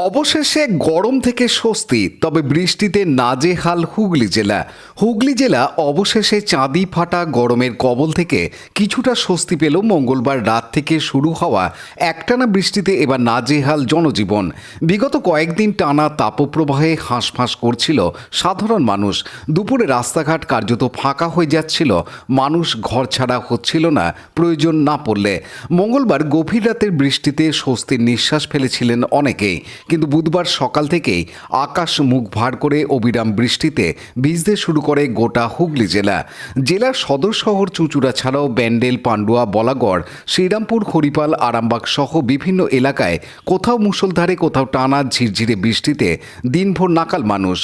অবশেষে গরম থেকে স্বস্তি, তবে বৃষ্টিতে নাজেহাল হুগলি জেলা অবশেষে চাঁদি ফাটা গরমের কবল থেকে কিছুটা স্বস্তি পেল। মঙ্গলবার রাত থেকে শুরু হওয়া একটানা বৃষ্টিতে এবার নাজেহাল জনজীবন। বিগত কয়েকদিন টানা তাপপ্রবাহে হাঁসফাঁস করছিল সাধারণ মানুষ। দুপুরে রাস্তাঘাট কার্যত ফাঁকা হয়ে যাচ্ছিল, মানুষ ঘর ছাড়া হচ্ছিল না প্রয়োজন না পড়লে। মঙ্গলবার গভীর রাতের বৃষ্টিতে স্বস্তির নিঃশ্বাস ফেলেছিলেন অনেকেই, কিন্তু বুধবার সকাল থেকেই আকাশ মুখ ভার করে অবিরাম বৃষ্টিতে ভিজতে শুরু করে গোটা হুগলি জেলার সদর শহর চুঁচুড়া ছাড়াও ব্যান্ডেল, পান্ডুয়া, বলাগড়, শ্রীরামপুর, হরিপাল, আরামবাগ সহ বিভিন্ন এলাকায় কোথাও মুষলধারে, কোথাও টানা ঝিরঝিরে বৃষ্টিতে দিনভর নাকাল মানুষ।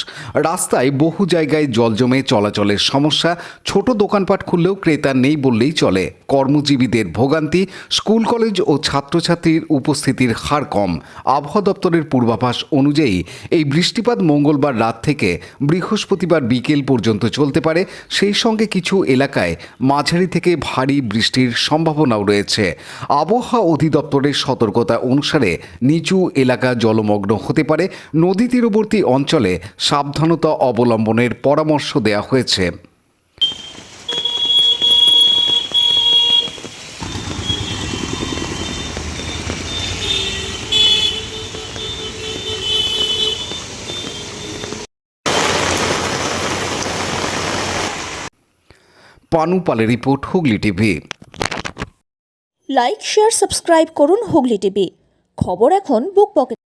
রাস্তায় বহু জায়গায় জল জমে চলাচলের সমস্যা, ছোট দোকানপাট খুললেও ক্রেতা নেই বললেই চলে। কর্মজীবীদের ভোগান্তি, স্কুল কলেজ ও ছাত্রছাত্রীর উপস্থিতির হার কম। আবহাওয়া দপ্তরের পূর্বাভাস অনুযায়ী এই বৃষ্টিপাত মঙ্গলবার রাত থেকে বৃহস্পতিবার বিকেল পর্যন্ত চলতে পারে। সেই সঙ্গে কিছু এলাকায় মাঝারি থেকে ভারী বৃষ্টির সম্ভাবনাও রয়েছে। আবহাওয়া অধিদপ্তরের সতর্কতা অনুসারে নিচু এলাকা জলমগ্ন হতে পারে। নদী তীরবর্তী অঞ্চলে সাবধানতা অবলম্বনের পরামর্শ দেওয়া হয়েছে। পানু পালের report, Hooghly TV. Like, share, subscribe করুন হুগলি টিভি। খবর এখন বুক পকেটে।